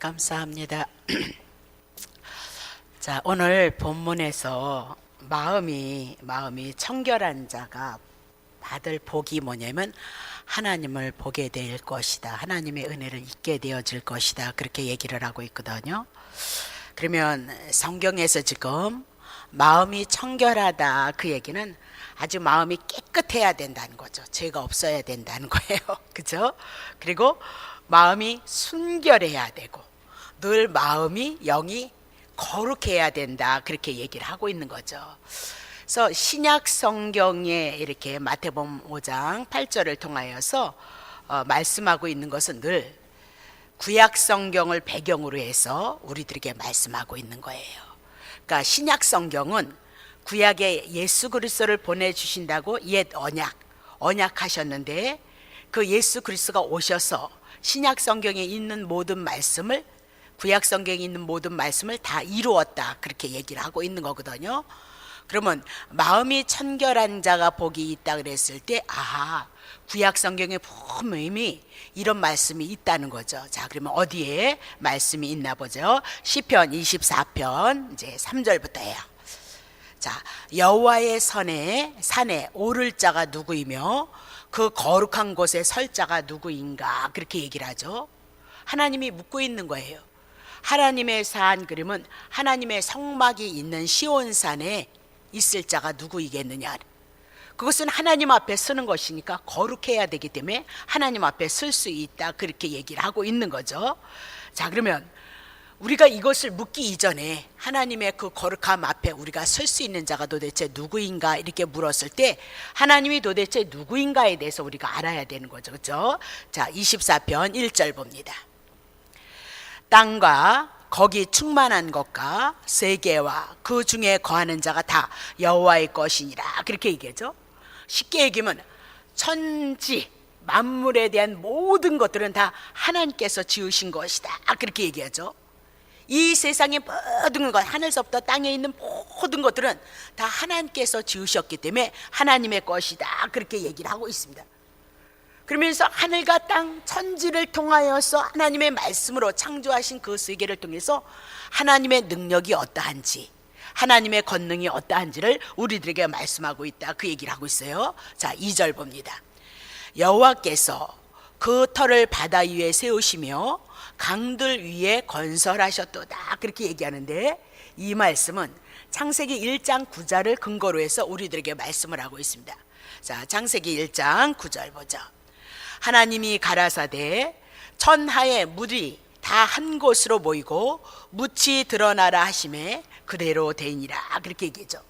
감사합니다. 자, 오늘 본문에서 마음이 청결한 자가 받을 복이 뭐냐면 하나님을 보게 될 것이다. 하나님의 은혜를 잊게 되어질 것이다. 그렇게 얘기를 하고 있거든요. 그러면 성경에서 지금 마음이 청결하다 그 얘기는 아주 마음이 깨끗해야 된다는 거죠. 죄가 없어야 된다는 거예요. 그죠? 그리고 마음이 순결해야 되고 늘 마음이 영이 거룩해야 된다. 그렇게 얘기를 하고 있는 거죠. 그래서 신약 성경에 이렇게 마태복음 5장 8절을 통하여서 말씀하고 있는 것은 늘 구약 성경을 배경으로 해서 우리들에게 말씀하고 있는 거예요. 그러니까 신약 성경은 구약에 예수 그리스도를 보내주신다고 옛 언약하셨는데 그 예수 그리스도가 오셔서 신약 성경에 있는 모든 말씀을 구약 성경에 있는 모든 말씀을 다 이루었다. 그렇게 얘기를 하고 있는 거거든요. 그러면 마음이 청결한 자가 복이 있다 그랬을 때 구약 성경에 분명히 이런 말씀이 있다는 거죠. 자, 그러면 어디에 말씀이 있나 보죠. 시편 24편 이제 3절부터예요. 자, 여호와의 산에 오를 자가 누구이며 그 거룩한 곳에 설 자가 누구인가 그렇게 얘기를 하죠. 하나님이 묻고 있는 거예요. 하나님의 산 그러면 하나님의 성막이 있는 시온산에 있을 자가 누구이겠느냐. 그것은 하나님 앞에 서는 것이니까 거룩해야 되기 때문에 하나님 앞에 설 수 있다. 그렇게 얘기를 하고 있는 거죠. 자, 그러면 우리가 이것을 묻기 이전에 하나님의 그 거룩함 앞에 우리가 설 수 있는 자가 도대체 누구인가 이렇게 물었을 때 하나님이 도대체 누구인가에 대해서 우리가 알아야 되는 거죠. 그렇죠? 자, 24편 1절 봅니다. 땅과 거기 충만한 것과 세계와 그 중에 거하는 자가 다 여호와의 것이니라. 그렇게 얘기하죠. 쉽게 얘기하면 천지 만물에 대한 모든 것들은 다 하나님께서 지으신 것이다. 그렇게 얘기하죠. 이 세상의 모든 것, 하늘서부터 땅에 있는 모든 것들은 다 하나님께서 지으셨기 때문에 하나님의 것이다. 그렇게 얘기를 하고 있습니다. 그러면서 하늘과 땅, 천지를 통하여서 하나님의 말씀으로 창조하신 그 세계를 통해서 하나님의 능력이 어떠한지, 하나님의 권능이 어떠한지를 우리들에게 말씀하고 있다. 그 얘기를 하고 있어요. 자, 2절 봅니다. 여호와께서 그 터를 바다 위에 세우시며 강들 위에 건설하셨도다. 그렇게 얘기하는데 이 말씀은 창세기 1장 9절을 근거로 해서 우리들에게 말씀을 하고 있습니다. 자, 창세기 1장 9절 보죠. 하나님이 가라사대 천하의 물이 다 한 곳으로 모이고 묻이 드러나라 하심에 그대로 되니라. 그렇게 얘기하죠.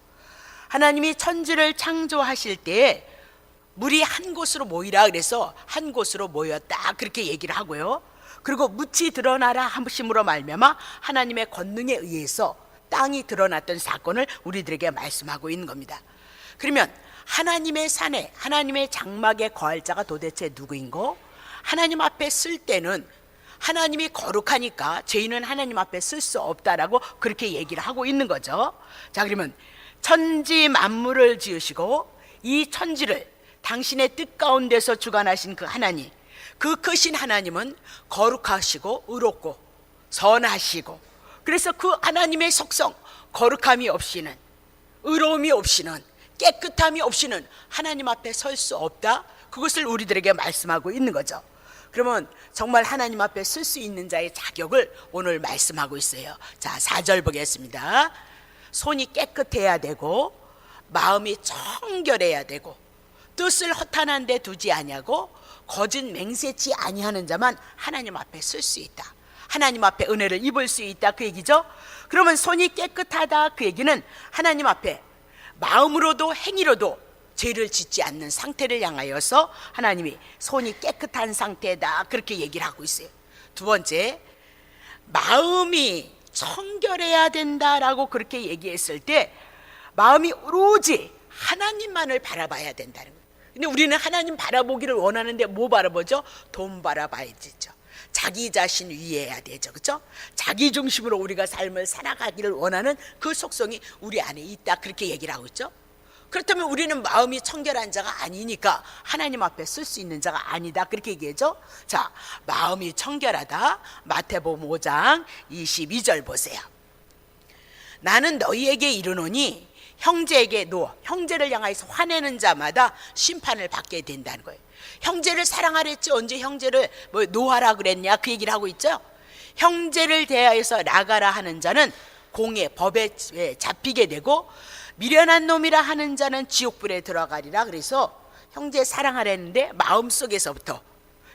하나님이 천지를 창조하실 때 물이 한 곳으로 모이라 그래서 한 곳으로 모였다. 그렇게 얘기를 하고요. 그리고 묻이 드러나라 하심으로 말미암아 하나님의 권능에 의해서 땅이 드러났던 사건을 우리들에게 말씀하고 있는 겁니다. 그러면 하나님의 산에 하나님의 장막에 거할 자가 도대체 누구인고 하나님 앞에 쓸 때는 하나님이 거룩하니까 죄인은 하나님 앞에 쓸 수 없다라고 그렇게 얘기를 하고 있는 거죠. 자, 그러면 천지 만물을 지으시고 이 천지를 당신의 뜻 가운데서 주관하신 그 하나님, 그 크신 하나님은 거룩하시고 의롭고 선하시고 그래서 그 하나님의 속성 거룩함이 없이는 의로움이 없이는 깨끗함이 없이는 하나님 앞에 설 수 없다. 그것을 우리들에게 말씀하고 있는 거죠. 그러면 정말 하나님 앞에 설 수 있는 자의 자격을 오늘 말씀하고 있어요. 자, 4절 보겠습니다. 손이 깨끗해야 되고 마음이 청결해야 되고 뜻을 허탄한 데 두지 아니하고 거짓 맹세치 아니하는 자만 하나님 앞에 설 수 있다. 하나님 앞에 은혜를 입을 수 있다. 그 얘기죠. 그러면 손이 깨끗하다. 그 얘기는 하나님 앞에 마음으로도 행위로도 죄를 짓지 않는 상태를 향하여서 하나님이 손이 깨끗한 상태다. 그렇게 얘기를 하고 있어요. 두 번째, 마음이 청결해야 된다라고 그렇게 얘기했을 때 마음이 오로지 하나님만을 바라봐야 된다는 거예요. 근데 우리는 하나님 바라보기를 원하는데 뭐 바라보죠? 돈 바라봐야죠. 자기 자신 위해야 되죠. 그렇죠? 자기 중심으로 우리가 삶을 살아가기를 원하는 그 속성이 우리 안에 있다. 그렇게 얘기를 하고 있죠. 그렇다면 우리는 마음이 청결한 자가 아니니까 하나님 앞에 쓸 수 있는 자가 아니다, 그렇게 얘기하죠. 자, 마음이 청결하다. 마태복음 5장 22절 보세요. 나는 너희에게 이르노니 형제에게 형제를 향하여서 화내는 자마다 심판을 받게 된다는 거예요. 형제를 사랑하랬지 언제 형제를 노하라 그랬냐, 그 얘기를 하고 있죠. 형제를 대하여서 나가라 하는 자는 공의 법에 잡히게 되고 미련한 놈이라 하는 자는 지옥불에 들어가리라. 그래서 형제 사랑하랬는데 마음속에서부터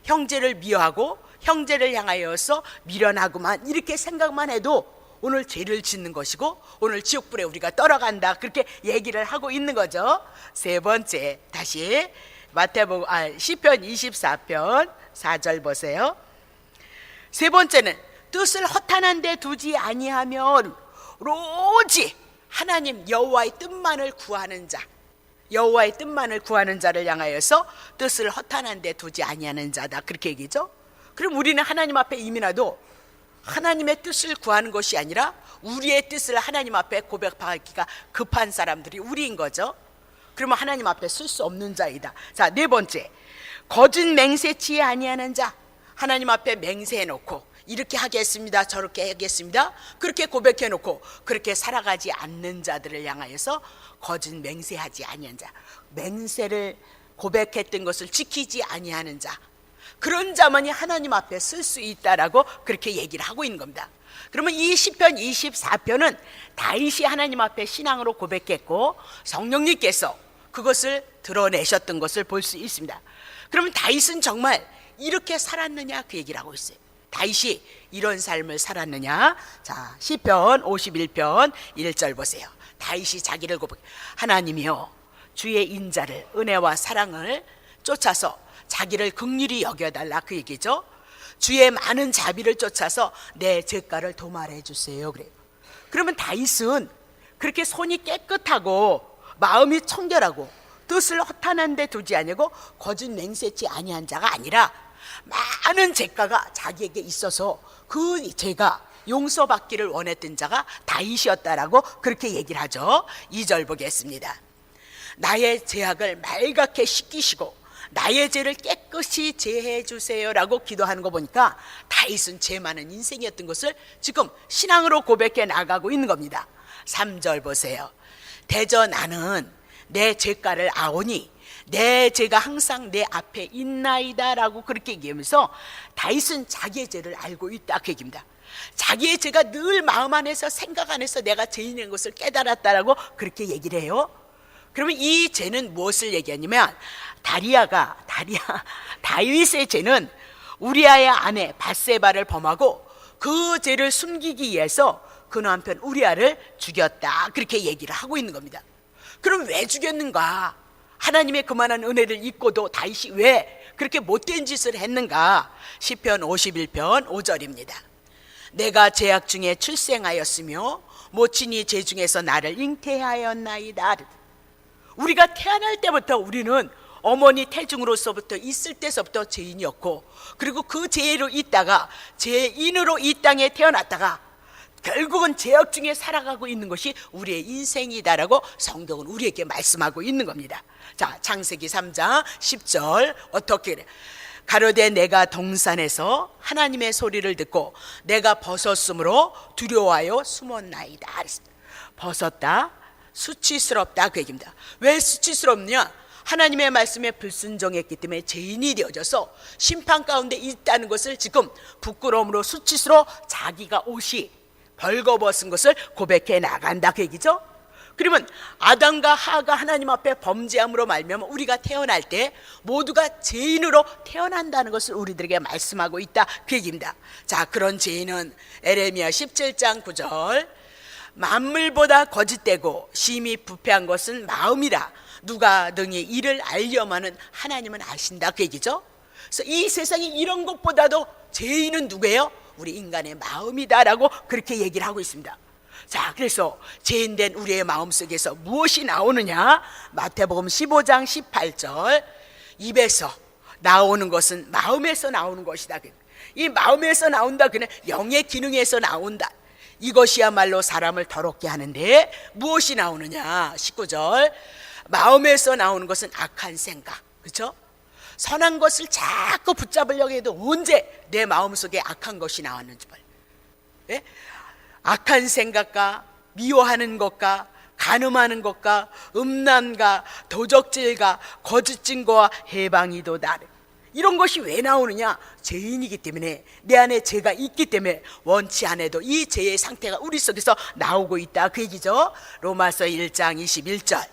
형제를 미워하고 형제를 향하여서 미련하구만 이렇게 생각만 해도 오늘 죄를 짓는 것이고 오늘 지옥불에 우리가 떨어간다, 그렇게 얘기를 하고 있는 거죠. 세 번째, 다시 마태복음 시편 24편 4절 보세요. 세 번째는 뜻을 허탄한 데 두지 아니하면 오로지 하나님 여호와의 뜻만을 구하는 자, 여호와의 뜻만을 구하는 자를 향하여서 뜻을 허탄한 데 두지 아니하는 자다, 그렇게 얘기죠. 그럼 우리는 하나님 앞에 이미 나도 하나님의 뜻을 구하는 것이 아니라 우리의 뜻을 하나님 앞에 고백하기가 급한 사람들이 우리인 거죠. 그러면 하나님 앞에 쓸 수 없는 자이다. 자, 네 번째, 거짓 맹세치 아니하는 자. 하나님 앞에 맹세해놓고 이렇게 하겠습니다, 저렇게 하겠습니다, 그렇게 고백해놓고 그렇게 살아가지 않는 자들을 향하여서 거짓 맹세하지 아니한 자, 맹세를 고백했던 것을 지키지 아니하는 자, 그런 자만이 하나님 앞에 쓸 수 있다라고 그렇게 얘기를 하고 있는 겁니다. 그러면 이 시편 24편은 다윗이 하나님 앞에 신앙으로 고백했고 성령님께서 그것을 드러내셨던 것을 볼 수 있습니다. 그러면 다윗은 정말 이렇게 살았느냐, 그 얘기를 하고 있어요. 다윗이 이런 삶을 살았느냐. 자, 시편 51편 1절 보세요. 다윗이 자기를 고백, 하나님이여 주의 인자를 은혜와 사랑을 쫓아서 자기를 긍휼히 여겨달라, 그 얘기죠. 주의 많은 자비를 쫓아서 내 죄가를 도말해 주세요, 그래요. 그러면 다윗은 그렇게 손이 깨끗하고 마음이 청결하고 뜻을 허탄한 데 두지 아니고 거짓 맹세치 아니한 자가 아니라 많은 죄가가 자기에게 있어서 그 죄가 용서받기를 원했던 자가 다윗이었다라고 그렇게 얘기를 하죠. 2절 보겠습니다. 나의 죄악을 말갛게 씻기시고 나의 죄를 깨끗이 제해 주세요라고 기도하는 거 보니까 다윗은 죄 많은 인생이었던 것을 지금 신앙으로 고백해 나가고 있는 겁니다. 3절 보세요. 대저 나는 내 죄가를 아오니 내 죄가 항상 내 앞에 있나이다 라고 그렇게 얘기하면서 다윗은 자기의 죄를 알고 있다, 그 얘기입니다. 자기의 죄가 늘 마음 안에서 생각 안에서 내가 죄인인 것을 깨달았다라고 그렇게 얘기를 해요. 그러면 이 죄는 무엇을 얘기하냐면 다윗의 죄는 우리아의 아내 밧세바를 범하고 그 죄를 숨기기 위해서 그 남편 우리아를 죽였다, 그렇게 얘기를 하고 있는 겁니다. 그럼 왜 죽였는가? 하나님의 그만한 은혜를 잊고도 다윗이 왜 그렇게 못된 짓을 했는가? 시편 51편 5절입니다. 내가 죄악 중에 출생하였으며 모친이 죄 중에서 나를 잉태하였나이다. 우리가 태어날 때부터 우리는 어머니 태중으로서부터 있을 때서부터 죄인이었고, 그리고 그 죄로 있다가 죄인으로 이 땅에 태어났다가 결국은 죄악 중에 살아가고 있는 것이 우리의 인생이다라고 성경은 우리에게 말씀하고 있는 겁니다. 자, 창세기 3장 10절 어떻게 그래? 가로되 내가 동산에서 하나님의 소리를 듣고 내가 벗었으므로 두려워하여 숨었나이다. 벗었다, 수치스럽다, 그 얘기입니다. 왜 수치스럽냐? 하나님의 말씀에 불순종했기 때문에 죄인이 되어져서 심판 가운데 있다는 것을 지금 부끄러움으로 수치스러워 자기가 옷이 벌거벗은 것을 고백해 나간다, 그 얘기죠. 그러면 아담과 하가 하나님 앞에 범죄함으로 말미암아 우리가 태어날 때 모두가 죄인으로 태어난다는 것을 우리들에게 말씀하고 있다, 그 얘기입니다. 자, 그런 죄인은 에레미야 17장 9절 만물보다 거짓되고 심히 부패한 것은 마음이라 누가 능히 이를 알려마는 하나님은 아신다, 그 얘기죠. 그래서 이 세상에 이런 것보다도 죄인은 누구예요? 우리 인간의 마음이다라고 그렇게 얘기를 하고 있습니다. 자, 그래서 죄인된 우리의 마음속에서 무엇이 나오느냐? 마태복음 15장 18절 입에서 나오는 것은 마음에서 나오는 것이다. 이 마음에서 나온다, 그냥 영의 기능에서 나온다. 이것이야말로 사람을 더럽게 하는데 무엇이 나오느냐? 19절 마음에서 나오는 것은 악한 생각, 그렇죠? 선한 것을 자꾸 붙잡으려고 해도 언제 내 마음속에 악한 것이 나왔는지 봐요. 예? 악한 생각과 미워하는 것과 간음하는 것과 음란과 도적질과 거짓 증거와 해방이도다. 이런 것이 왜 나오느냐? 죄인이기 때문에, 내 안에 죄가 있기 때문에 원치 않아도 이 죄의 상태가 우리 속에서 나오고 있다, 그 얘기죠. 로마서 1장 21절.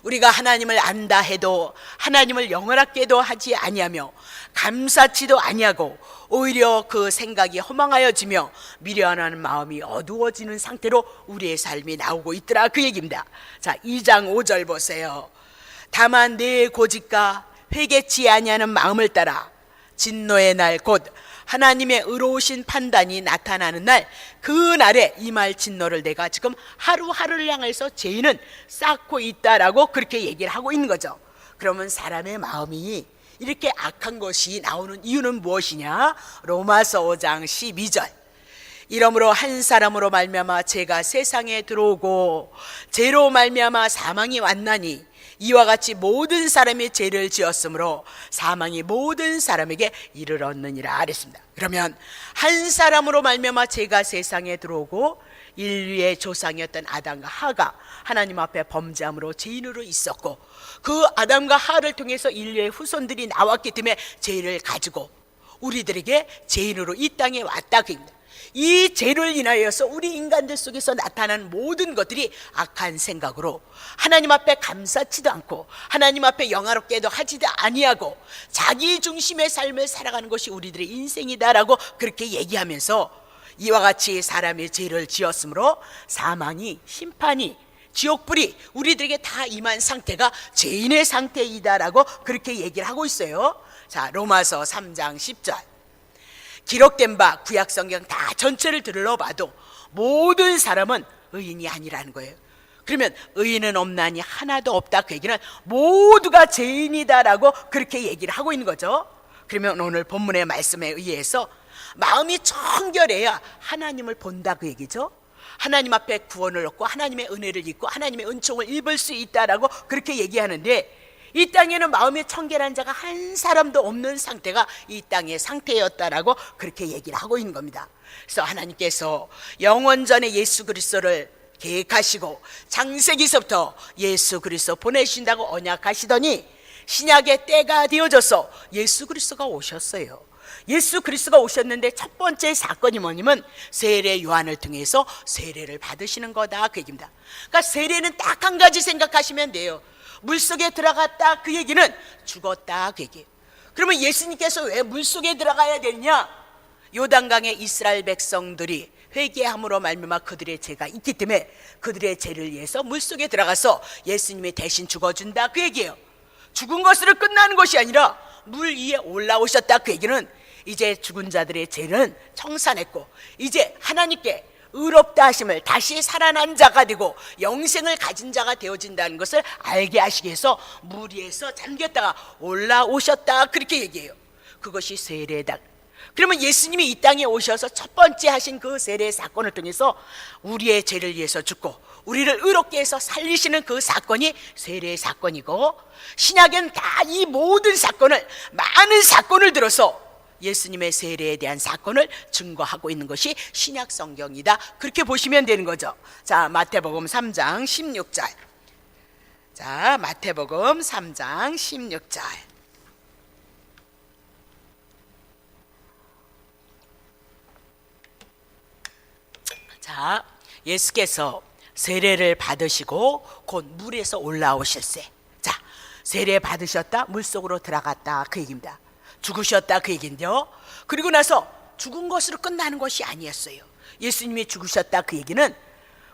우리가 하나님을 안다 해도 하나님을 영원하게도 하지 아니하며 감사치도 아니하고 오히려 그 생각이 허망하여지며 미련한 마음이 어두워지는 상태로 우리의 삶이 나오고 있더라, 그 얘기입니다. 자, 2장 5절 보세요. 다만 내 고집과 회개치 아니하는 마음을 따라 진노의 날 곧 하나님의 의로우신 판단이 나타나는 날, 그 날에 임할 진노를 내가 지금 하루하루를 향해서 죄인은 쌓고 있다라고 그렇게 얘기를 하고 있는 거죠. 그러면 사람의 마음이 이렇게 악한 것이 나오는 이유는 무엇이냐? 로마서 5장 12절. 이러므로 한 사람으로 말미암아 죄가 세상에 들어오고 죄로 말미암아 사망이 왔나니 이와 같이 모든 사람이 죄를 지었으므로 사망이 모든 사람에게 이르렀느니라 그랬습니다. 그러면 한 사람으로 말미암아 죄가 세상에 들어오고 인류의 조상이었던 아담과 하가 하나님 앞에 범죄함으로 죄인으로 있었고, 그 아담과 하를 통해서 인류의 후손들이 나왔기 때문에 죄를 가지고 우리들에게 죄인으로 이 땅에 왔다, 그입니다. 이 죄를 인하여서 우리 인간들 속에서 나타난 모든 것들이 악한 생각으로 하나님 앞에 감사치도 않고 하나님 앞에 영화롭게도 하지도 아니하고 자기 중심의 삶을 살아가는 것이 우리들의 인생이다라고 그렇게 얘기하면서, 이와 같이 사람이 죄를 지었으므로 사망이, 심판이, 지옥불이 우리들에게 다 임한 상태가 죄인의 상태이다라고 그렇게 얘기를 하고 있어요. 자, 로마서 3장 10절. 기록된 바 구약 성경 다 전체를 들러봐도 모든 사람은 의인이 아니라는 거예요. 그러면 의인은 없나니 하나도 없다, 그 얘기는 모두가 죄인이다라고 그렇게 얘기를 하고 있는 거죠. 그러면 오늘 본문의 말씀에 의해서 마음이 청결해야 하나님을 본다, 그 얘기죠. 하나님 앞에 구원을 얻고 하나님의 은혜를 입고 하나님의 은총을 입을 수 있다라고 그렇게 얘기하는데, 이 땅에는 마음이 청결한 자가 한 사람도 없는 상태가 이 땅의 상태였다라고 그렇게 얘기를 하고 있는 겁니다. 그래서 하나님께서 영원전에 예수 그리스도를 계획하시고 창세기서부터 예수 그리스도 보내신다고 언약하시더니 신약의 때가 되어져서 예수 그리스도가 오셨어요. 예수 그리스도가 오셨는데 첫 번째 사건이 뭐냐면 세례 요한을 통해서 세례를 받으시는 거다, 그 얘기입니다. 그러니까 세례는 딱 한 가지 생각하시면 돼요. 물속에 들어갔다, 그 얘기는 죽었다, 그 얘기예요. 그러면 예수님께서 왜 물속에 들어가야 되느냐? 요단강에 이스라엘 백성들이 회개함으로 말미암아 그들의 죄가 있기 때문에 그들의 죄를 위해서 물속에 들어가서 예수님이 대신 죽어준다, 그 얘기예요. 죽은 것으로 끝나는 것이 아니라 물 위에 올라오셨다, 그 얘기는 이제 죽은 자들의 죄는 청산했고 이제 하나님께 의롭다 하심을 다시 살아난 자가 되고 영생을 가진 자가 되어진다는 것을 알게 하시기 위해서 물 위에서 잠겼다가 올라오셨다, 그렇게 얘기해요. 그것이 세례다. 그러면 예수님이 이 땅에 오셔서 첫 번째 하신 그 세례 사건을 통해서 우리의 죄를 위해서 죽고 우리를 의롭게 해서 살리시는 그 사건이 세례 사건이고, 신약엔 다 이 모든 사건을, 많은 사건을 들어서 예수님의 세례에 대한 사건을 증거하고 있는 것이 신약 성경이다, 그렇게 보시면 되는 거죠. 자, 마태복음 3장 16절. 자, 마태복음 3장 16절. 자, 예수께서 세례를 받으시고 곧 물에서 올라오실세. 자, 세례 받으셨다, 물속으로 들어갔다, 그 얘기입니다. 죽으셨다, 그 얘기인데요. 그리고 나서 죽은 것으로 끝나는 것이 아니었어요. 예수님이 죽으셨다, 그 얘기는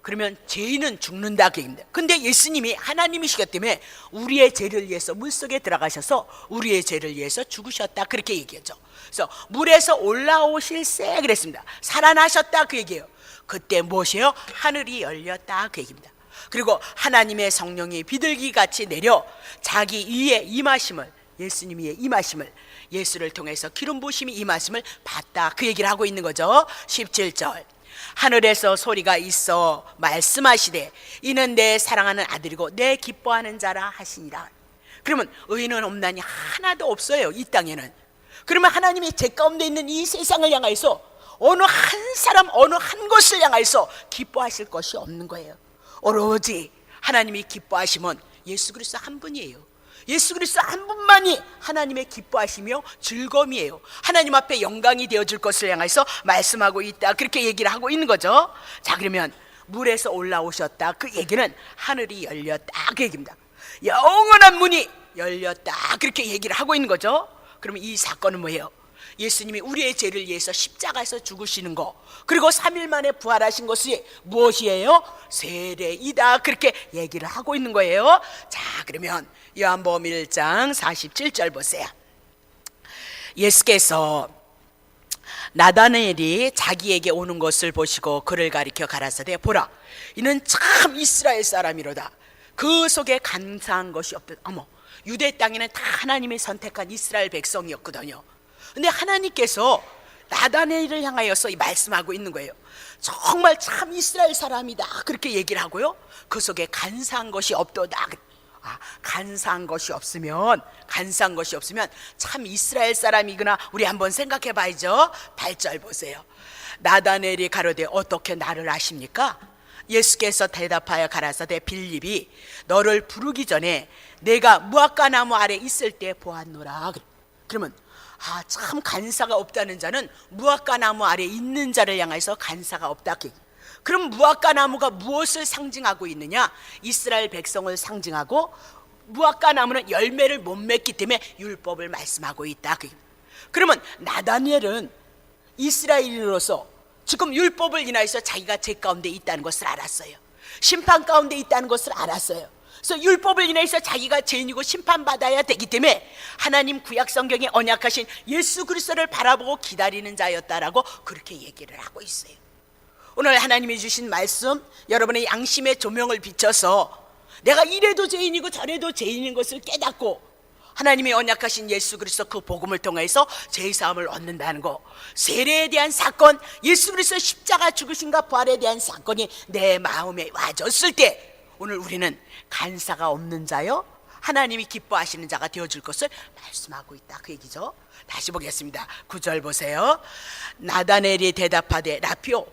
그러면 죄인은 죽는다, 그 얘기입니다. 근데 예수님이 하나님이시기 때문에 우리의 죄를 위해서 물속에 들어가셔서 우리의 죄를 위해서 죽으셨다, 그렇게 얘기하죠. 그래서 물에서 올라오실세 그랬습니다. 살아나셨다, 그 얘기예요. 그때 무엇이에요? 하늘이 열렸다, 그 얘기입니다. 그리고 하나님의 성령이 비둘기같이 내려 자기 위에 임하심을, 예수님 위에 임하심을, 예수를 통해서 기름 부으심이 임하심을 받다, 그 얘기를 하고 있는 거죠. 17절. 하늘에서 소리가 있어 말씀하시되 이는 내 사랑하는 아들이고 내 기뻐하는 자라 하시니라. 그러면 의인은 없나니 하나도 없어요, 이 땅에는. 그러면 하나님이 제 가운데 있는 이 세상을 향하여서 어느 한 사람, 어느 한 곳을 향하여서 기뻐하실 것이 없는 거예요. 오로지 하나님이 기뻐하시면 예수 그리스도 한 분이에요. 예수 그리스도 한 분만이 하나님의 기뻐하시며 즐거움이에요. 하나님 앞에 영광이 되어줄 것을 향해서 말씀하고 있다, 그렇게 얘기를 하고 있는 거죠. 자, 그러면 물에서 올라오셨다, 그 얘기는 하늘이 열렸다, 그 얘기입니다. 영원한 문이 열렸다, 그렇게 얘기를 하고 있는 거죠. 그러면 이 사건은 뭐예요? 예수님이 우리의 죄를 위해서 십자가에서 죽으시는 거, 그리고 3일 만에 부활하신 것이 무엇이에요? 세례이다, 그렇게 얘기를 하고 있는 거예요. 자, 그러면 요한복음 1장 47절 보세요. 예수께서 나다나엘이 자기에게 오는 것을 보시고 그를 가리켜 가라사대 보라, 이는 참 이스라엘 사람이로다. 그 속에 간사한 것이 없다. 어머, 유대 땅에는 다 하나님이 선택한 이스라엘 백성이었거든요. 근데 하나님께서 나다나엘을 향하여서 말씀하고 있는 거예요. 정말 참 이스라엘 사람이다, 그렇게 얘기를 하고요. 그 속에 간사한 것이 없도다. 간사한 것이 없으면 참 이스라엘 사람이구나, 우리 한번 생각해 봐야죠. 8절 보세요. 나다나엘이 가로되 어떻게 나를 아십니까? 예수께서 대답하여 가라사대 빌립이 너를 부르기 전에 내가 무화과 나무 아래 있을 때 보았노라. 그러면 참 간사가 없다는 자는 무화과 나무 아래 있는 자를 향해서 간사가 없다. 그럼 무화과 나무가 무엇을 상징하고 있느냐? 이스라엘 백성을 상징하고, 무화과 나무는 열매를 못 맺기 때문에 율법을 말씀하고 있다. 그러면 나다니엘은 이스라엘인으로서 지금 율법을 인하여서 자기가 죄 가운데 있다는 것을 알았어요. 심판 가운데 있다는 것을 알았어요. 그래서 율법을 인해서 자기가 죄인이고 심판받아야 되기 때문에 하나님 구약 성경에 언약하신 예수 그리스도를 바라보고 기다리는 자였다라고 그렇게 얘기를 하고 있어요. 오늘 하나님이 주신 말씀, 여러분의 양심의 조명을 비춰서 내가 이래도 죄인이고 저래도 죄인인 것을 깨닫고 하나님이 언약하신 예수 그리스도 그 복음을 통해서 죄사함을 얻는다는 거, 세례에 대한 사건, 예수 그리스도 십자가 죽으신가 부활에 대한 사건이 내 마음에 와졌을 때 오늘 우리는 간사가 없는 자요, 하나님이 기뻐하시는 자가 되어줄 것을 말씀하고 있다, 그 얘기죠. 다시 보겠습니다. 9절 보세요. 나다나엘이 대답하되 라피오,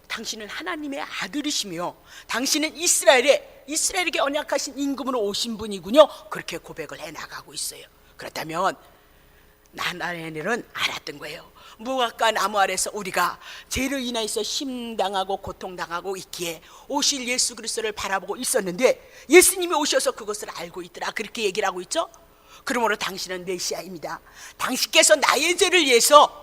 당신은 하나님의 아들이시며 당신은 이스라엘에게 언약하신 임금으로 오신 분이군요, 그렇게 고백을 해나가고 있어요. 그렇다면 나다나엘은 알았던 거예요. 무화과 나무 아래서 우리가 죄를 인하여서 심당하고 고통당하고 있기에 오실 예수 그리스도를 바라보고 있었는데 예수님이 오셔서 그것을 알고 있더라, 그렇게 얘기를 하고 있죠. 그러므로 당신은 메시아입니다. 당신께서 나의 죄를 위해서,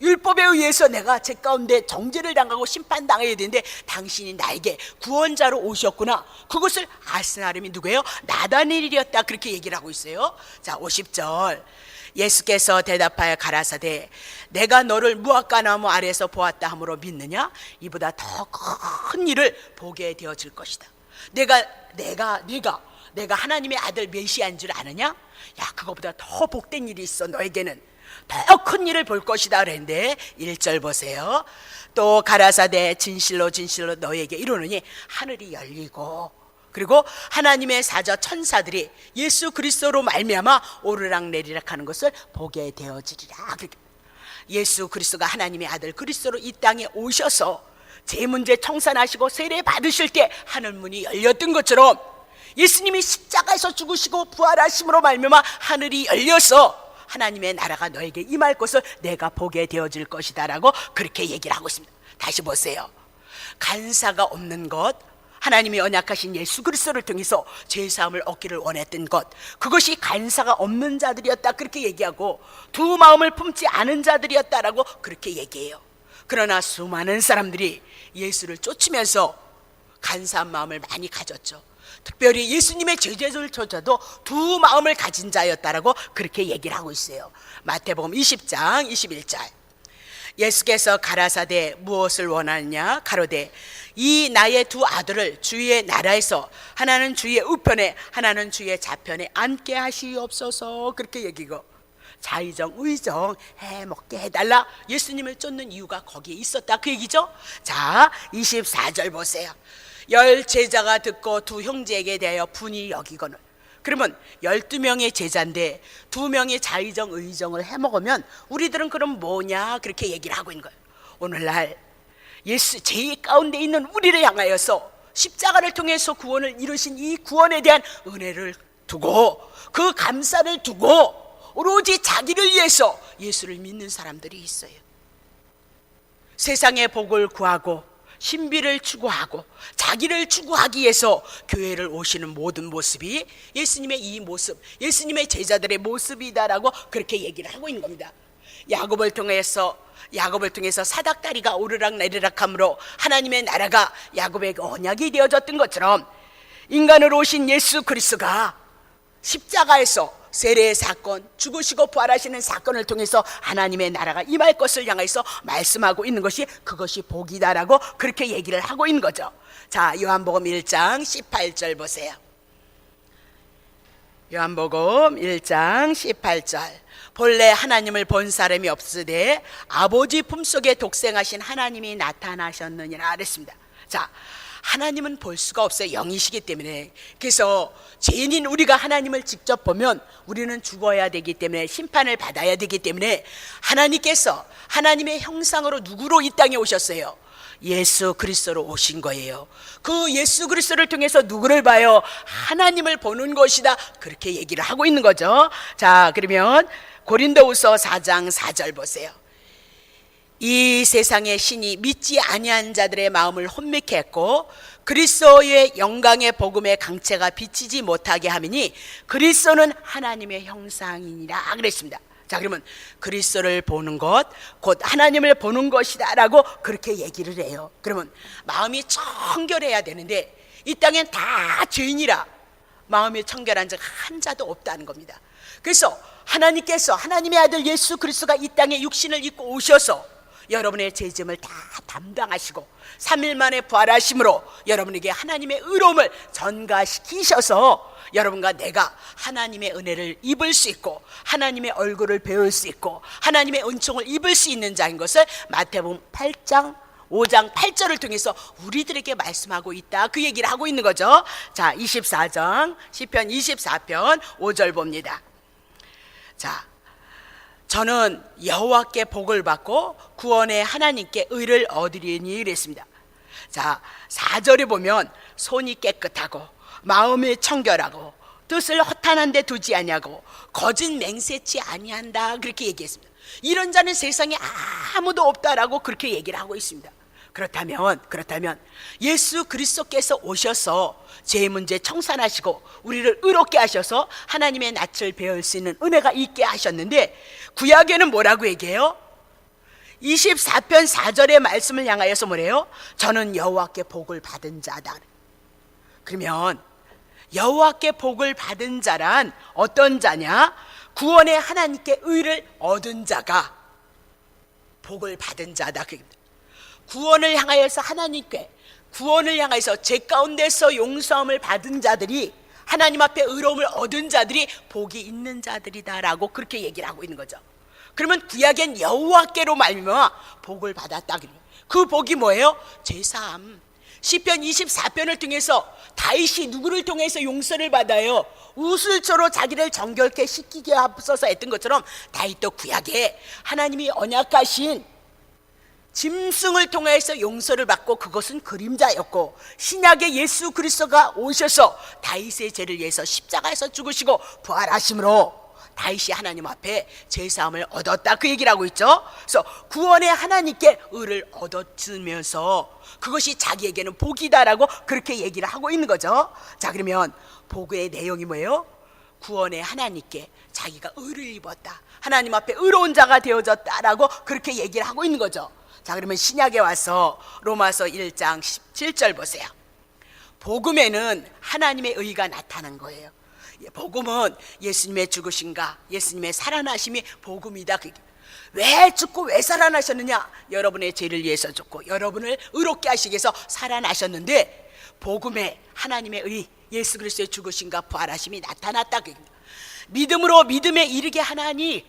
율법에 의해서 내가 제 가운데 정죄를 당하고 심판당해야 되는데 당신이 나에게 구원자로 오셨구나, 그것을 아신 사람이 누구예요? 나다나엘이었다, 그렇게 얘기를 하고 있어요. 자, 50절. 예수께서 대답하여 가라사대 내가 너를 무화과 나무 아래에서 보았다 함으로 믿느냐? 이보다 더 큰 일을 보게 되어질 것이다. 내가 하나님의 아들 메시아인 줄 아느냐? 야, 그거보다 더 복된 일이 있어. 너에게는 더 큰 일을 볼 것이다 그랬는데 1절 보세요. 또 가라사대 진실로 진실로 너에게 이르노니 하늘이 열리고, 그리고 하나님의 사자 천사들이 예수 그리스도로 말미암아 오르락내리락 하는 것을 보게 되어지리라. 예수 그리스도가 하나님의 아들 그리스도로 이 땅에 오셔서 제 문제 청산하시고 세례 받으실 때 하늘문이 열렸던 것처럼 예수님이 십자가에서 죽으시고 부활하심으로 말미암아 하늘이 열려서 하나님의 나라가 너에게 임할 것을 내가 보게 되어질 것이다 라고 그렇게 얘기를 하고 있습니다. 다시 보세요. 간사가 없는 것, 하나님이 언약하신 예수 그리스도를 통해서 죄사함을 얻기를 원했던 것, 그것이 간사가 없는 자들이었다, 그렇게 얘기하고 두 마음을 품지 않은 자들이었다라고 그렇게 얘기해요. 그러나 수많은 사람들이 예수를 쫓으면서 간사한 마음을 많이 가졌죠. 특별히 예수님의 제자들조차도 두 마음을 가진 자였다라고 그렇게 얘기를 하고 있어요. 마태복음 20장 21절. 예수께서 가라사대 무엇을 원하느냐? 가로되 이 나의 두 아들을 주의 나라에서 하나는 주의 우편에 하나는 주의 좌편에 앉게 하시옵소서, 그렇게 얘기고, 자의정 의정 해먹게 해달라. 예수님을 쫓는 이유가 거기에 있었다 그 얘기죠. 자, 24절 보세요. 열 제자가 듣고 두 형제에게 대하여 분이 여기거늘. 그러면 12명의 제자인데 2명의 자의정 의정을 해먹으면 우리들은 그럼 뭐냐 그렇게 얘기를 하고 있는 거예요. 오늘날 예수 제일 가운데 있는 우리를 향하여서 십자가를 통해서 구원을 이루신 이 구원에 대한 은혜를 두고 그 감사를 두고 오로지 자기를 위해서 예수를 믿는 사람들이 있어요. 세상의 복을 구하고 신비를 추구하고 자기를 추구하기 위해서 교회를 오시는 모든 모습이 예수님의 이 모습, 예수님의 제자들의 모습이다라고 그렇게 얘기를 하고 있는 겁니다. 야곱을 통해서 사닥다리가 오르락 내리락 함으로 하나님의 나라가 야곱의 언약이 되어졌던 것처럼 인간으로 오신 예수 그리스도가 십자가에서 세례의 사건, 죽으시고 부활하시는 사건을 통해서 하나님의 나라가 임할 것을 향해서 말씀하고 있는 것이 그것이 복이다라고 그렇게 얘기를 하고 있는 거죠. 자, 요한복음 1장 18절 보세요. 요한복음 1장 18절. 본래 하나님을 본 사람이 없으되 아버지 품속에 독생하신 하나님이 나타나셨느니라 그랬습니다. 자, 하나님은 볼 수가 없어요. 영이시기 때문에. 그래서 죄인인 우리가 하나님을 직접 보면 우리는 죽어야 되기 때문에 심판을 받아야 되기 때문에 하나님께서 하나님의 형상으로 누구로 이 땅에 오셨어요? 예수 그리스도로 오신 거예요. 그 예수 그리스도를 통해서 누구를 봐요? 하나님을 보는 것이다. 그렇게 얘기를 하고 있는 거죠. 자, 그러면 고린도후서 4장 4절 보세요. 이 세상의 신이 믿지 아니한 자들의 마음을 혼미케 했고 그리스도의 영광의 복음의 강체가 비치지 못하게 하미니 그리스도는 하나님의 형상이니라 그랬습니다. 자, 그러면 그리스도를 보는 것 곧 하나님을 보는 것이다 라고 그렇게 얘기를 해요. 그러면 마음이 청결해야 되는데 이 땅엔 다 죄인이라 마음이 청결한 적 한 자도 없다는 겁니다. 그래서 하나님께서 하나님의 아들 예수 그리스도가 이 땅에 육신을 입고 오셔서 여러분의 죄짐을 다 담당하시고 3일 만에 부활하심으로 여러분에게 하나님의 의로움을 전가시키셔서 여러분과 내가 하나님의 은혜를 입을 수 있고 하나님의 얼굴을 배울 수 있고 하나님의 은총을 입을 수 있는 자인 것을 마태복음 8장 5장 8절을 통해서 우리들에게 말씀하고 있다 그 얘기를 하고 있는 거죠. 자, 24장 시편 24편 5절 봅니다. 자, 저는 여호와께 복을 받고 구원의 하나님께 의를 얻으리니 그랬습니다. 자, 4절에 보면 손이 깨끗하고 마음이 청결하고 뜻을 허탄한 데 두지 아니하고 거짓 맹세치 아니한다 그렇게 얘기했습니다. 이런 자는 세상에 아무도 없다라고 그렇게 얘기를 하고 있습니다. 그렇다면 예수 그리스도께서 오셔서 죄 문제 청산하시고 우리를 의롭게 하셔서 하나님의 낯을 배울 수 있는 은혜가 있게 하셨는데 구약에는 뭐라고 얘기해요? 24편 4절의 말씀을 향하여서 뭐래요? 저는 여호와께 복을 받은 자다. 그러면 여호와께 복을 받은 자란 어떤 자냐? 구원의 하나님께 의를 얻은 자가 복을 받은 자다. 구원을 향하여서 하나님께 구원을 향해서 죄 가운데서 용서함을 받은 자들이 하나님 앞에 의로움을 얻은 자들이 복이 있는 자들이다라고 그렇게 얘기를 하고 있는 거죠. 그러면 구약엔 여호와께로 말미암아 복을 받았다. 그 복이 뭐예요? 제사함. 시편 24편을 통해서 다윗이 누구를 통해서 용서를 받아요? 우슬초로 자기를 정결케 씻기게 앞서서 했던 것처럼 다윗도 구약에 하나님이 언약하신 짐승을 통해서 용서를 받고 그것은 그림자였고 신약의 예수 그리스도가 오셔서 다윗의 죄를 위해서 십자가에서 죽으시고 부활하심으로 다윗이 하나님 앞에 제사함을 얻었다 그 얘기를 하고 있죠. 그래서 구원의 하나님께 의를 얻어주면서 그것이 자기에게는 복이다라고 그렇게 얘기를 하고 있는 거죠. 자, 그러면 복의 내용이 뭐예요? 구원의 하나님께 자기가 의를 입었다, 하나님 앞에 의로운 자가 되어졌다라고 그렇게 얘기를 하고 있는 거죠. 자, 그러면 신약에 와서 로마서 1장 17절 보세요. 복음에는 하나님의 의가 나타난 거예요. 복음은 예수님의 죽으심과 예수님의 살아나심이 복음이다. 왜 죽고 왜 살아나셨느냐? 여러분의 죄를 위해서 죽고 여러분을 의롭게 하시기 위해서 살아나셨는데 복음에 하나님의 의, 예수 그리스도의 죽으심과 부활하심이 나타났다. 믿음으로 믿음에 이르게 하나니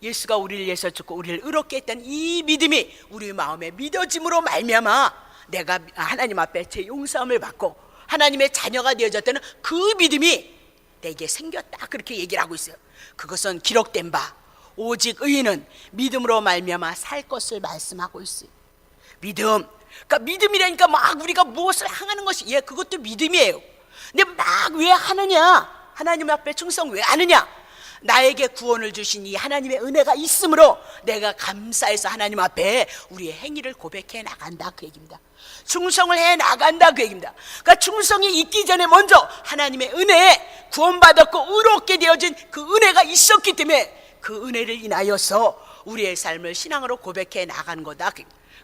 예수가 우리를 위해서 죽고 우리를 의롭게 했다는 이 믿음이 우리 마음에 믿어짐으로 말미암아 내가 하나님 앞에 제 용서함을 받고 하나님의 자녀가 되어졌다는 그 믿음이 내게 생겼다, 그렇게 얘기를 하고 있어요. 그것은 기록된 바 오직 의인은 믿음으로 말미암아 살 것을 말씀하고 있어요. 믿음, 그러니까 믿음이라니까 막 우리가 무엇을 향하는 것이, 그것도 믿음이에요. 근데 막 왜 하느냐, 하나님 앞에 충성 왜 하느냐, 나에게 구원을 주신 이 하나님의 은혜가 있으므로 내가 감사해서 하나님 앞에 우리의 행위를 고백해 나간다, 그 얘기입니다. 충성을 해 나간다, 그 얘기입니다. 그러니까 충성이 있기 전에 먼저 하나님의 은혜에 구원받았고 의롭게 되어진 그 은혜가 있었기 때문에 그 은혜를 인하여서 우리의 삶을 신앙으로 고백해 나간 거다.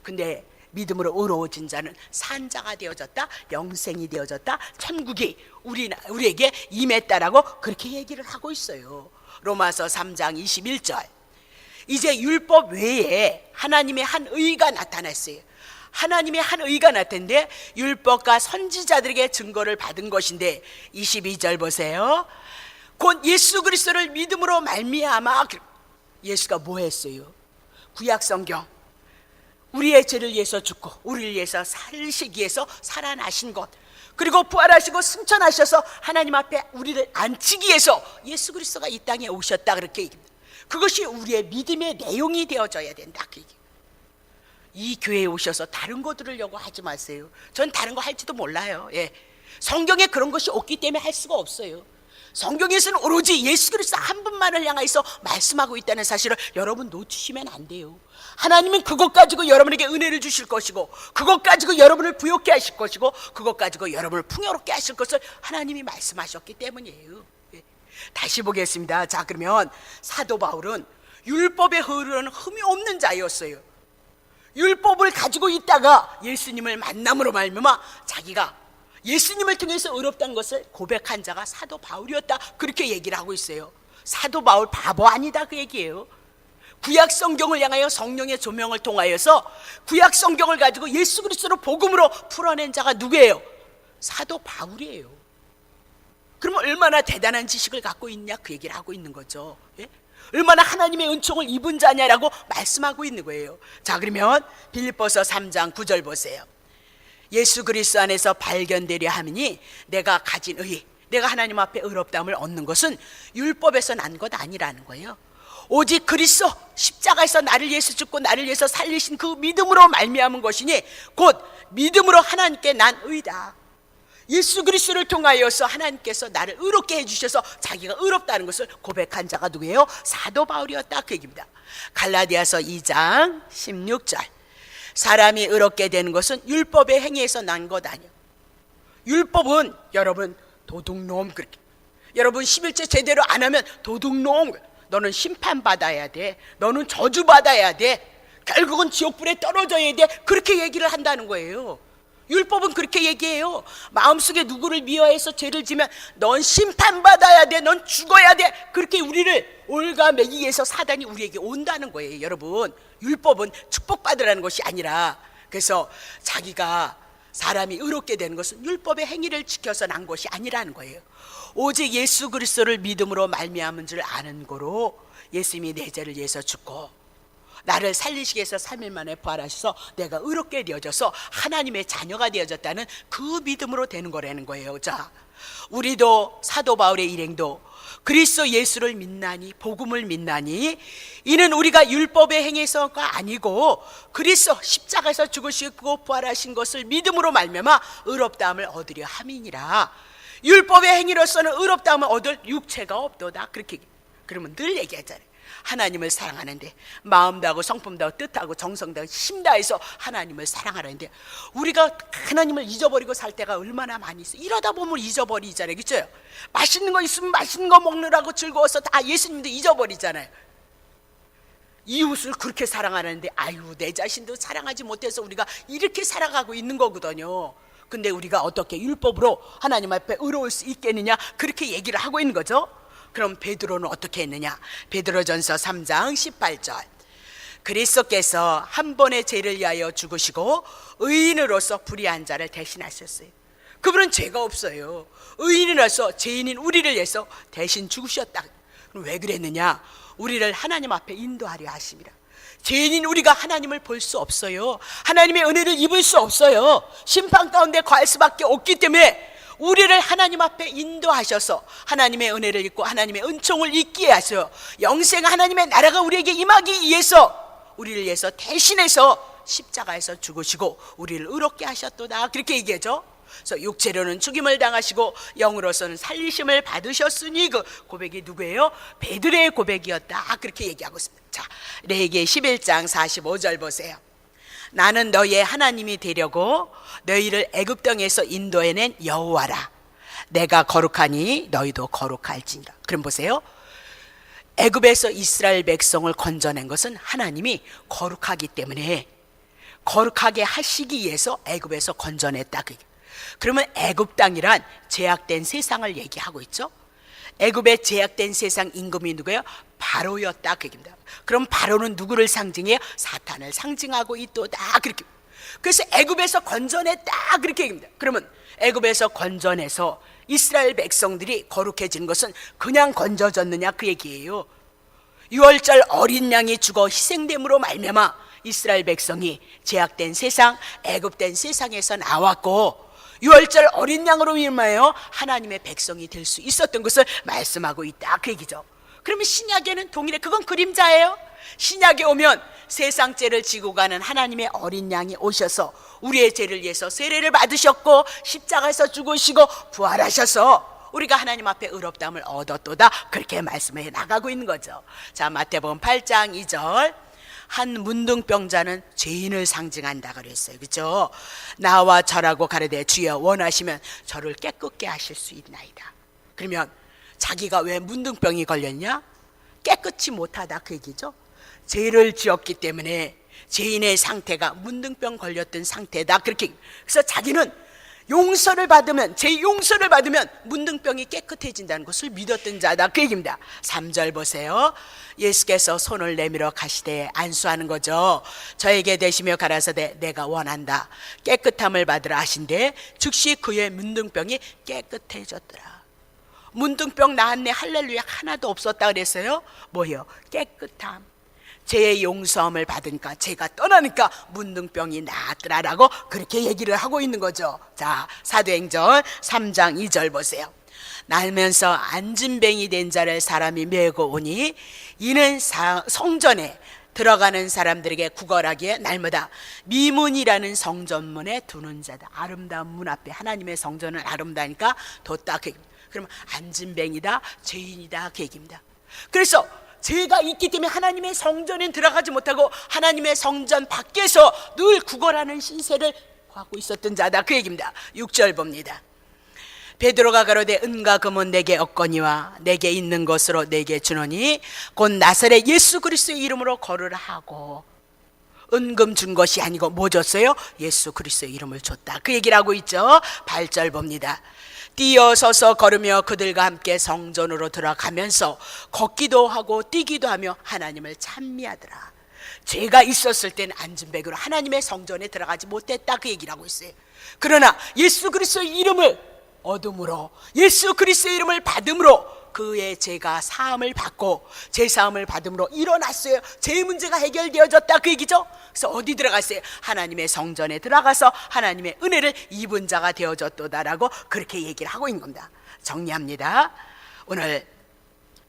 근데 믿음으로 의로워진 자는 산자가 되어졌다, 영생이 되어졌다, 천국이 우리에게 임했다라고 그렇게 얘기를 하고 있어요. 로마서 3장 21절. 이제 율법 외에 하나님의 한 의가 나타났어요. 하나님의 한 의가 나타났는데 율법과 선지자들에게 증거를 받은 것인데 22절 보세요. 곧 예수 그리스도를 믿음으로 말미암아. 예수가 뭐 했어요? 구약 성경 우리의 죄를 위해서 죽고 우리를 위해서 살리시기 위해서 살아나신 것, 그리고 부활하시고 승천하셔서 하나님 앞에 우리를 앉히기 위해서 예수 그리스도가 이 땅에 오셨다, 그렇게 얘기합니다. 그것이 우리의 믿음의 내용이 되어져야 된다, 그 얘기. 이 교회에 오셔서 다른 거 들으려고 하지 마세요. 전 다른 거 할지도 몰라요. 성경에 그런 것이 없기 때문에 할 수가 없어요. 성경에서는 오로지 예수 그리스도 한 분만을 향해서 말씀하고 있다는 사실을 여러분 놓치시면 안 돼요. 하나님은 그것 가지고 여러분에게 은혜를 주실 것이고, 그것 가지고 여러분을 부욕케 하실 것이고, 그것 가지고 여러분을 풍요롭게 하실 것을 하나님이 말씀하셨기 때문이에요. 다시 보겠습니다. 자, 그러면 사도 바울은 율법에 흐르는 흠이 없는 자였어요. 율법을 가지고 있다가 예수님을 만남으로 말미암아 자기가 예수님을 통해서 의롭다는 것을 고백한 자가 사도 바울이었다, 그렇게 얘기를 하고 있어요. 사도 바울 바보 아니다, 그 얘기예요. 구약 성경을 향하여 성령의 조명을 통하여서 구약 성경을 가지고 예수 그리스도로 복음으로 풀어낸 자가 누구예요? 사도 바울이에요. 그러면 얼마나 대단한 지식을 갖고 있냐, 그 얘기를 하고 있는 거죠. 얼마나 하나님의 은총을 입은 자냐라고 말씀하고 있는 거예요. 자, 그러면 빌립보서 3장 9절 보세요. 예수 그리스도 안에서 발견되려 함이니 내가 가진 의, 내가 하나님 앞에 의롭다함을 얻는 것은 율법에서 난 것 아니라는 거예요. 오직 그리스도 십자가에서 나를 위해서 죽고 나를 위해서 살리신 그 믿음으로 말미암은 것이니 곧 믿음으로 하나님께 난 의다. 예수 그리스도를 통하여서 하나님께서 나를 의롭게 해주셔서 자기가 의롭다는 것을 고백한 자가 누구예요? 사도 바울이었다, 그 얘기입니다. 갈라디아서 2장 16절. 사람이 의롭게 되는 것은 율법의 행위에서 난 것 아니야. 율법은 여러분 도둑놈, 그렇게 여러분 11째 제대로 안 하면 도둑놈, 너는 심판받아야 돼, 너는 저주받아야 돼, 결국은 지옥불에 떨어져야 돼, 그렇게 얘기를 한다는 거예요. 율법은 그렇게 얘기해요. 마음속에 누구를 미워해서 죄를 지면 넌 심판받아야 돼, 넌 죽어야 돼, 그렇게 우리를 올가매기 위해서 사단이 우리에게 온다는 거예요. 여러분, 율법은 축복받으라는 것이 아니라, 그래서 자기가 사람이 의롭게 되는 것은 율법의 행위를 지켜서 난 것이 아니라는 거예요. 오직 예수 그리스도를 믿음으로 말미암은 줄 아는 거로 예수님이 내 죄를 위해서 죽고 나를 살리시기 위해서 3일 만에 부활하셔서 내가 의롭게 되어져서 하나님의 자녀가 되어졌다는 그 믿음으로 되는 거라는 거예요. 자, 우리도 사도 바울의 일행도 그리스도 예수를 믿나니, 복음을 믿나니, 이는 우리가 율법의 행위에서가 아니고 그리스도 십자가에서 죽으시고 부활하신 것을 믿음으로 말미암아 의롭다함을 얻으려 함이니라. 율법의 행위로서는 의롭다함을 얻을 육체가 없도다, 그렇게. 그러면 늘 얘기하잖아요. 하나님을 사랑하는데 마음 다하고 성품 다하고 뜻하고 정성 다하고 힘 다해서 하나님을 사랑하는데 우리가 하나님을 잊어버리고 살 때가 얼마나 많이 있어요. 이러다 보면 잊어버리잖아요, 그렇죠? 맛있는 거 있으면 맛있는 거 먹느라고 즐거워서 다 예수님도 잊어버리잖아요. 이웃을 그렇게 사랑하는데 아유, 내 자신도 사랑하지 못해서 우리가 이렇게 살아가고 있는 거거든요. 근데 우리가 어떻게 율법으로 하나님 앞에 의로울 수 있겠느냐, 그렇게 얘기를 하고 있는 거죠. 그럼 베드로는 어떻게 했느냐? 베드로전서 3장 18절. 그리스도께서 한 번의 죄를 위하여 죽으시고 의인으로서 불의한 자를 대신하셨어요. 그분은 죄가 없어요. 의인이라서 죄인인 우리를 위해서 대신 죽으셨다. 그럼 왜 그랬느냐? 우리를 하나님 앞에 인도하려 하심이라. 죄인인 우리가 하나님을 볼 수 없어요. 하나님의 은혜를 입을 수 없어요. 심판 가운데 갈 수밖에 없기 때문에 우리를 하나님 앞에 인도하셔서 하나님의 은혜를 입고 하나님의 은총을 입게 하셔 영생 하나님의 나라가 우리에게 임하기 위해서 우리를 위해서 대신해서 십자가에서 죽으시고 우리를 의롭게 하셨도다, 그렇게 얘기하죠. 그래서 육체로는 죽임을 당하시고 영으로서는 살리심을 받으셨으니, 그 고백이 누구예요? 베드로의 고백이었다, 그렇게 얘기하고 있습니다. 자, 레위기 11장 45절 보세요. 나는 너희의 하나님이 되려고 너희를 애굽 땅에서 인도해낸 여호와라. 내가 거룩하니 너희도 거룩할지니라. 그럼 보세요. 애굽에서 이스라엘 백성을 건져낸 것은 하나님이 거룩하기 때문에 거룩하게 하시기 위해서 애굽에서 건져냈다. 그러면 애굽 땅이란 제약된 세상을 얘기하고 있죠. 애굽의 제약된 세상 임금이 누구예요? 바로였다, 그 얘기입니다. 그럼 바로는 누구를 상징해요? 사탄을 상징하고 있도다, 그렇게. 그래서 애굽에서 건져냈다, 그렇게 얘기합니다. 그러면 애굽에서 건져내서 이스라엘 백성들이 거룩해진 것은 그냥 건져졌느냐, 그 얘기예요. 유월절 어린 양이 죽어 희생됨으로 말미암아 이스라엘 백성이 제약된 세상, 애굽된 세상에서 나왔고, 유월절 어린 양으로 말미암아 하나님의 백성이 될 수 있었던 것을 말씀하고 있다, 그 얘기죠. 그러면 신약에는 동일해. 그건 그림자예요. 신약에 오면 세상 죄를 지고 가는 하나님의 어린 양이 오셔서 우리의 죄를 위해서 세례를 받으셨고 십자가에서 죽으시고 부활하셔서 우리가 하나님 앞에 의롭다함을 얻었도다, 그렇게 말씀해 나가고 있는 거죠. 자, 마태복음 8장 2절. 한 문둥병자는 죄인을 상징한다 그랬어요, 그렇죠? 나와 절하고 가로되 주여 원하시면 저를 깨끗게 하실 수 있나이다. 그러면 자기가 왜 문둥병이 걸렸냐? 깨끗이 못하다, 그 얘기죠. 죄를 지었기 때문에 죄인의 상태가 문둥병 걸렸던 상태다, 그렇게. 그래서 자기는 용서를 받으면, 제 용서를 받으면 문둥병이 깨끗해진다는 것을 믿었던 자다, 그 얘기입니다. 3절 보세요. 예수께서 손을 내밀어 가시되, 안수하는 거죠. 저에게 대시며 가라사대 내가 원한다, 깨끗함을 받으라 하신데 즉시 그의 문둥병이 깨끗해졌더라. 문둥병 나았네, 할렐루야, 하나도 없었다 그랬어요. 뭐예요? 깨끗함. 죄의 용서함을 받으니까, 죄가 떠나니까 문둥병이 나았더라라고 그렇게 얘기를 하고 있는 거죠. 자, 사도행전 3장 2절 보세요. 날면서 안진뱅이 된 자를 사람이 메고 오니 이는 성전에 들어가는 사람들에게 구걸하기에 날마다 미문이라는 성전문에 두는 자다. 아름다운 문 앞에, 하나님의 성전은 아름다우니까 뒀다, 그러면 안진뱅이다, 죄인이다, 그 얘기입니다. 그래서 죄가 있기 때문에 하나님의 성전에 들어가지 못하고 하나님의 성전 밖에서 늘 구걸하는 신세를 하고 있었던 자다, 그 얘기입니다. 6절 봅니다. 베드로가 가로되 은과 금은 내게 없거니와 내게 있는 것으로 내게 주노니 곧 나사렛 예수 그리스도의 이름으로 걸으라 하고, 은금 준 것이 아니고 뭐 줬어요? 예수 그리스도의 이름을 줬다, 그 얘기를 하고 있죠. 8절 봅니다. 뛰어서서 걸으며 그들과 함께 성전으로 들어가면서 걷기도 하고 뛰기도 하며 하나님을 찬미하더라. 죄가 있었을 때는 안진뱅이로 하나님의 성전에 들어가지 못했다, 그 얘기를 하고 있어요. 그러나 예수 그리스도의 이름을 얻음으로, 예수 그리스도의 이름을 받음으로 그의 죄가 사함을 받고 죄 사함을 받음으로 일어났어요. 죄 문제가 해결되어졌다, 그 얘기죠. 그래서 어디 들어갔어요? 하나님의 성전에 들어가서 하나님의 은혜를 입은 자가 되어졌도다라고 그렇게 얘기를 하고 있는 겁니다. 정리합니다. 오늘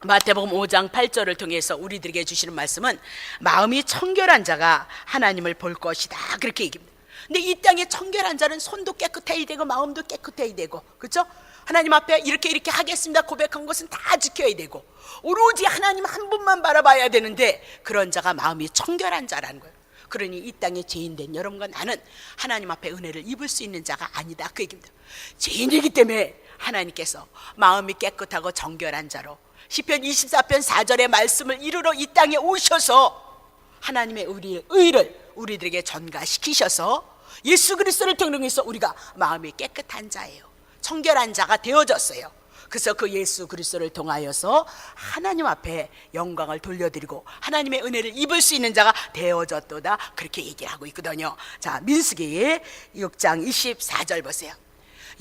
마태복음 5장 8절을 통해서 우리들에게 주시는 말씀은 마음이 청결한 자가 하나님을 볼 것이다, 그렇게 얘기합니다. 근데 이 땅에 청결한 자는 손도 깨끗해야 되고 마음도 깨끗해야 되고, 그렇죠? 하나님 앞에 이렇게 하겠습니다 고백한 것은 다 지켜야 되고 오로지 하나님 한 분만 바라봐야 되는데, 그런 자가 마음이 청결한 자라는 거예요. 그러니 이 땅에 죄인된 여러분과 나는 하나님 앞에 은혜를 입을 수 있는 자가 아니다, 그 얘기입니다. 죄인이기 때문에 하나님께서 마음이 깨끗하고 정결한 자로 시편 24편 4절의 말씀을 이루러 이 땅에 오셔서 하나님의 의를 우리들에게 전가시키셔서 예수 그리스도를 통해서 우리가 마음이 깨끗한 자예요, 청결한 자가 되어졌어요. 그래서 그 예수 그리스도를 통하여서 하나님 앞에 영광을 돌려드리고 하나님의 은혜를 입을 수 있는 자가 되어졌도다, 그렇게 얘기를 하고 있거든요. 자, 민수기 6장 24절 보세요.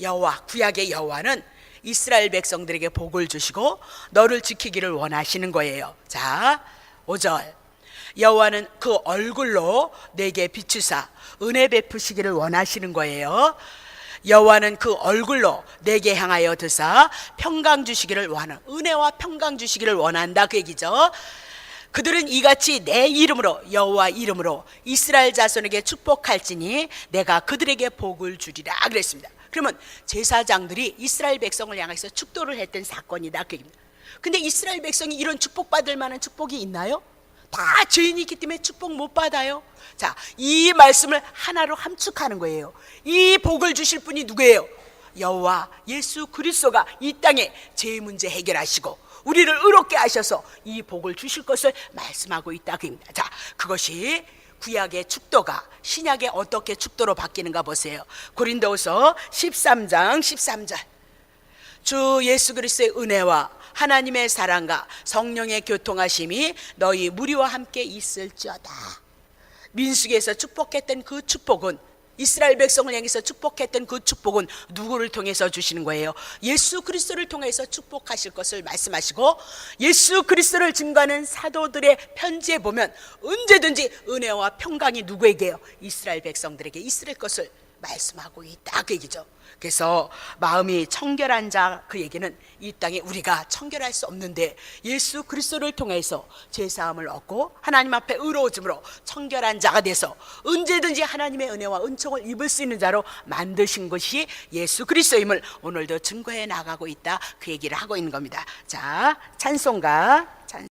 여호와, 구약의 여호와는 이스라엘 백성들에게 복을 주시고 너를 지키기를 원하시는 거예요. 자, 5절. 여호와는 그 얼굴로 내게 비추사 은혜 베푸시기를 원하시는 거예요. 여호와는 그 얼굴로 내게 향하여 드사 평강 주시기를 원하는, 은혜와 평강 주시기를 원한다 그 얘기죠. 그들은 이같이 내 이름으로, 여호와 이름으로 이스라엘 자손에게 축복할지니 내가 그들에게 복을 주리라 그랬습니다. 그러면 제사장들이 이스라엘 백성을 향해서 축도를 했던 사건이다 그 얘기입니다. 근데 이스라엘 백성이 이런 축복받을 만한 축복이 있나요? 다 죄인이 있기 때문에 축복 못 받아요. 자, 이 말씀을 하나로 함축하는 거예요. 이 복을 주실 분이 누구예요? 여호와 예수 그리스도가 이 땅에 죄 문제 해결하시고 우리를 의롭게 하셔서 이 복을 주실 것을 말씀하고 있다 그입니다. 자, 그것이 구약의 축도가 신약에 어떻게 축도로 바뀌는가 보세요. 고린도후서 13장 13절. 주 예수 그리스도의 은혜와 하나님의 사랑과 성령의 교통하심이 너희 무리와 함께 있을지어다. 민수기에서 축복했던 그 축복은, 이스라엘 백성을 향해서 축복했던 그 축복은 누구를 통해서 주시는 거예요? 예수 그리스도를 통해서 축복하실 것을 말씀하시고, 예수 그리스도를 증거하는 사도들의 편지에 보면 언제든지 은혜와 평강이 누구에게요? 이스라엘 백성들에게 있을 것을 말씀하고 있다 그 얘기죠. 그래서 마음이 청결한 자, 그 얘기는 이 땅에 우리가 청결할 수 없는데 예수 그리스도를 통해서 죄사함을 얻고 하나님 앞에 의로워짐으로 청결한 자가 돼서 언제든지 하나님의 은혜와 은총을 입을 수 있는 자로 만드신 것이 예수 그리스도임을 오늘도 증거해 나가고 있다 그 얘기를 하고 있는 겁니다. 자, 찬송가